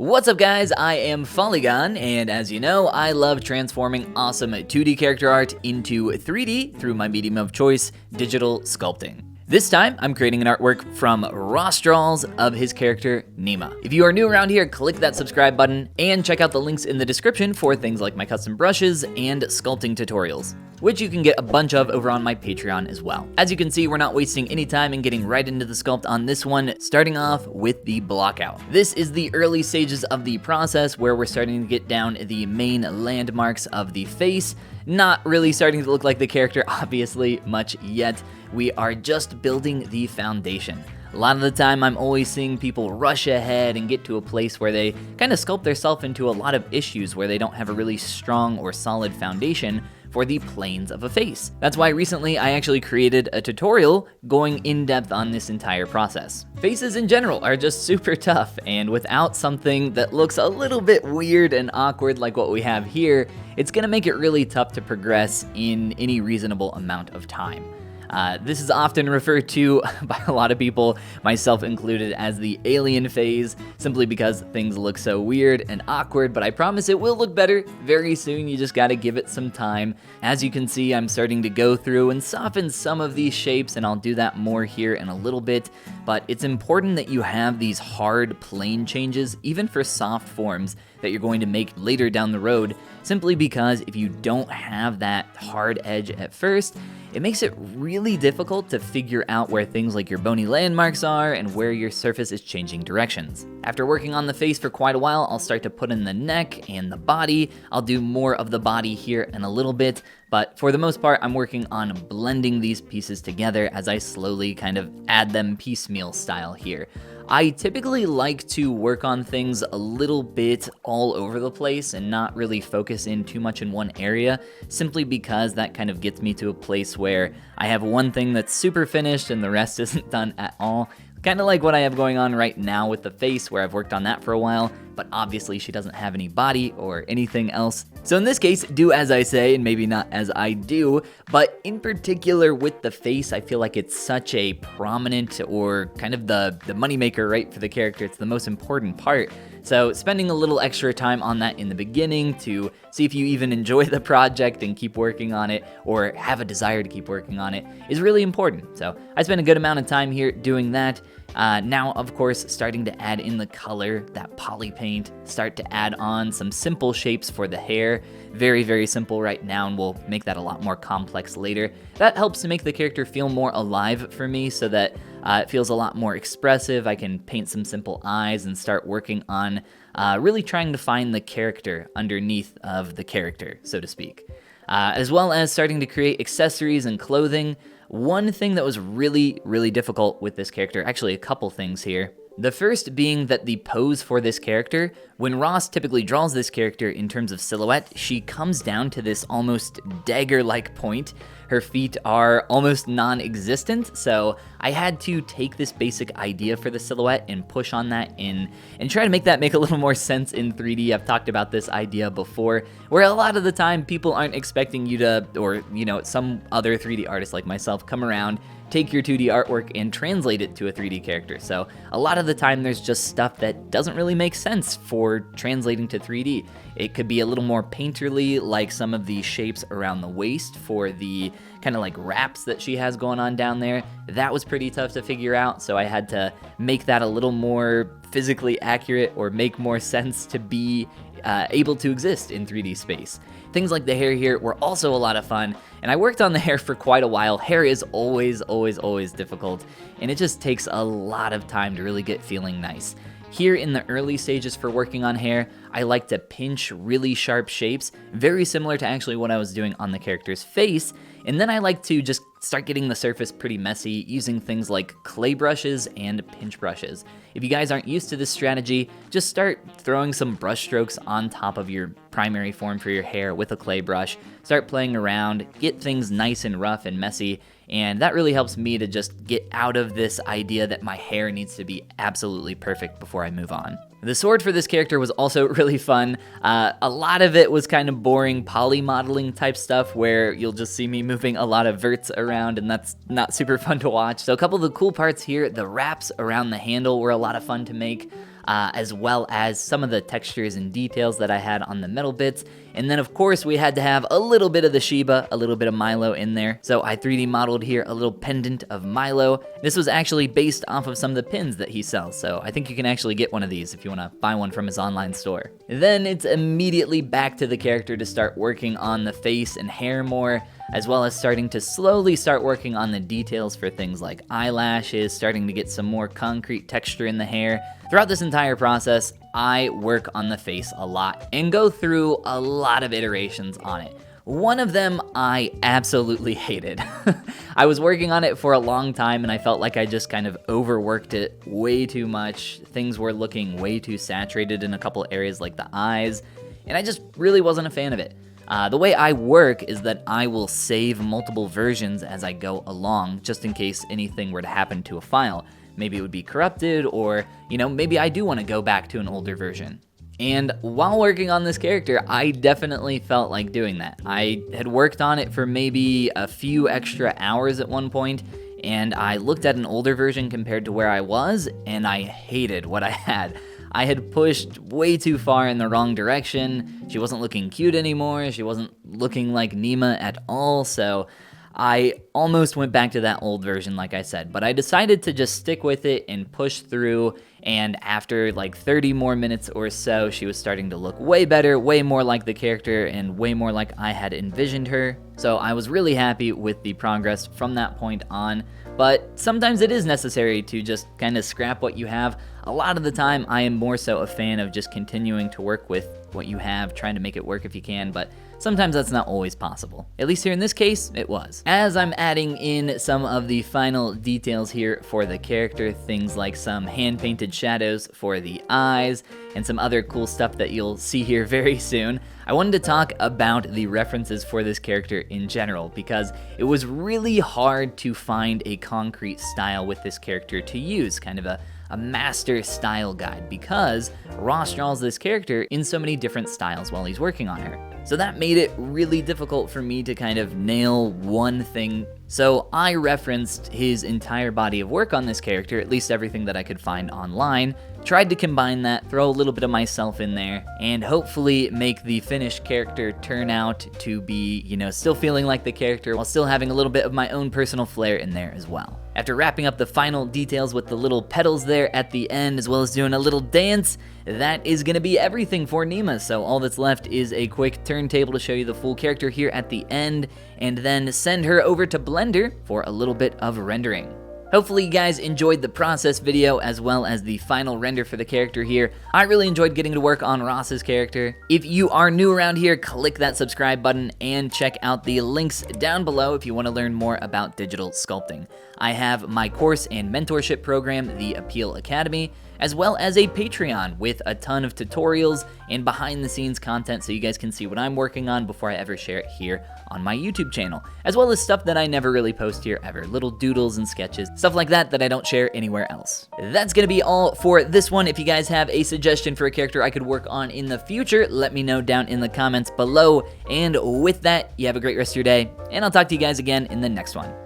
What's up guys, I am Follygon, and as you know, I love transforming awesome 2D character art into 3D through my medium of choice, digital sculpting. This time, I'm creating an artwork from raw straws of his character, NIMA. If you are new around here, click that subscribe button and check out the links in the description for things like my custom brushes and sculpting tutorials, which you can get a bunch of over on my Patreon as well. As you can see, we're not wasting any time and getting right into the sculpt on this one, starting off with the block out. This is the early stages of the process where we're starting to get down the main landmarks of the face. Not really starting to look like the character, obviously, much yet. We are just building the foundation. A lot of the time, I'm always seeing people rush ahead and get to a place where they kind of sculpt themselves into a lot of issues where they don't have a really strong or solid foundation for the planes of a face. That's why recently I actually created a tutorial going in depth on this entire process. Faces in general are just super tough, and without something that looks a little bit weird and awkward like what we have here, it's gonna make it really tough to progress in any reasonable amount of time. This is often referred to by a lot of people, myself included, as the alien phase, simply because things look so weird and awkward, but I promise it will look better very soon. You just gotta give it some time. As you can see, I'm starting to go through and soften some of these shapes, and I'll do that more here in a little bit, but it's important that you have these hard plane changes, even for soft forms that you're going to make later down the road, simply because if you don't have that hard edge at first, it makes it really difficult to figure out where things like your bony landmarks are and where your surface is changing directions. After working on the face for quite a while, I'll start to put in the neck and the body. I'll do more of the body here in a little bit, but for the most part, I'm working on blending these pieces together as I slowly kind of add them piecemeal style here. I typically like to work on things a little bit all over the place and not really focus in too much in one area, simply because that kind of gets me to a place where I have one thing that's super finished and the rest isn't done at all. Kind of like what I have going on right now with the face, where I've worked on that for a while, but obviously she doesn't have any body or anything else. So in this case, do as I say and maybe not as I do, but in particular with the face, I feel like it's such a prominent or kind of the moneymaker, right, for the character. It's the most important part. So spending a little extra time on that in the beginning to see if you even enjoy the project and keep working on it or have a desire to keep working on it is really important. So I spent a good amount of time here doing that. Now, of course, starting to add in the color, that poly paint, start to add on some simple shapes for the hair. Very, very simple right now, and we'll make that a lot more complex later. That helps to make the character feel more alive for me so that it feels a lot more expressive. I can paint some simple eyes and start working on really trying to find the character underneath of the character, so to speak. As well as starting to create accessories and clothing. One thing that was really, really difficult with this character, actually a couple things here. The first being that the pose for this character, when Ross typically draws this character in terms of silhouette, she comes down to this almost dagger-like point. Her feet are almost non-existent, so I had to take this basic idea for the silhouette and push on that and try to make that make a little more sense in 3D. I've talked about this idea before, where a lot of the time people aren't expecting you to, or some other 3D artist like myself, come around, take your 2D artwork and translate it to a 3D character. So a lot of the time there's just stuff that doesn't really make sense for translating to 3D. It could be a little more painterly, like some of the shapes around the waist for the kind of like wraps that she has going on down there. That was pretty tough to figure out, so I had to make that a little more physically accurate or make more sense to be able to exist in 3D space. Things like the hair here were also a lot of fun, and I worked on the hair for quite a while. Hair is always difficult, and it just takes a lot of time to really get feeling nice. Here in the early stages for working on hair, I like to pinch really sharp shapes, very similar to actually what I was doing on the character's face, and then I like to just start getting the surface pretty messy using things like clay brushes and pinch brushes. If you guys aren't used to this strategy, just start throwing some brush strokes on top of your primary form for your hair with a clay brush. Start playing around, get things nice and rough and messy, and that really helps me to just get out of this idea that my hair needs to be absolutely perfect before I move on. The sword for this character was also really fun. A lot of it was kind of boring poly modeling type stuff where you'll just see me moving a lot of verts around, and that's not super fun to watch. So a couple of the cool parts here, the wraps around the handle were a lot of fun to make. as well as some of the textures and details that I had on the metal bits. And then of course we had to have a little bit of the Shiba, a little bit of Milo in there. So I 3D modeled here a little pendant of Milo. This was actually based off of some of the pins that he sells, so I think you can actually get one of these if you want to buy one from his online store. Then it's immediately back to the character to start working on the face and hair more, as well as starting to slowly start working on the details for things like eyelashes, starting to get some more concrete texture in the hair. Throughout this entire process, I work on the face a lot and go through a lot of iterations on it. One of them I absolutely hated. I was working on it for a long time and I felt like I just kind of overworked it way too much. Things were looking way too saturated in a couple areas like the eyes, and I just really wasn't a fan of it. The way I work is that I will save multiple versions as I go along, just in case anything were to happen to a file. Maybe it would be corrupted, or, maybe I do want to go back to an older version. And while working on this character, I definitely felt like doing that. I had worked on it for maybe a few extra hours at one point, and I looked at an older version compared to where I was, and I hated what I had. I had pushed way too far in the wrong direction. She wasn't looking cute anymore. She wasn't looking like NIMA at all, so I almost went back to that old version, like I said, but I decided to just stick with it and push through, and after like 30 more minutes or so, she was starting to look way better, way more like the character, and way more like I had envisioned her. So I was really happy with the progress from that point on, but sometimes it is necessary to just kind of scrap what you have. A lot of the time, I am more so a fan of just continuing to work with what you have, trying to make it work if you can, but sometimes that's not always possible. At least here in this case, it was. As I'm adding in some of the final details here for the character, things like some hand-painted shadows for the eyes, and some other cool stuff that you'll see here very soon, I wanted to talk about the references for this character in general, because it was really hard to find a concrete style with this character to use, kind of a master style guide, because Ross draws this character in so many different styles while he's working on her. So that made it really difficult for me to kind of nail one thing. So I referenced his entire body of work on this character, at least everything that I could find online, tried to combine that, throw a little bit of myself in there, and hopefully make the finished character turn out to be, still feeling like the character while still having a little bit of my own personal flair in there as well. After wrapping up the final details with the little petals there at the end, as well as doing a little dance, that is going to be everything for NIMA. So all that's left is a quick turntable to show you the full character here at the end, and then send her over to Blender for a little bit of rendering. Hopefully you guys enjoyed the process video as well as the final render for the character here. I really enjoyed getting to work on Ross's character. If you are new around here, click that subscribe button and check out the links down below if you want to learn more about digital sculpting. I have my course and mentorship program, the Appeal Academy, as well as a Patreon with a ton of tutorials and behind the scenes content so you guys can see what I'm working on before I ever share it here on my YouTube channel, as well as stuff that I never really post here ever, little doodles and sketches, stuff like that that I don't share anywhere else. That's gonna be all for this one. If you guys have a suggestion for a character I could work on in the future, let me know down in the comments below. And with that, you have a great rest of your day, and I'll talk to you guys again in the next one.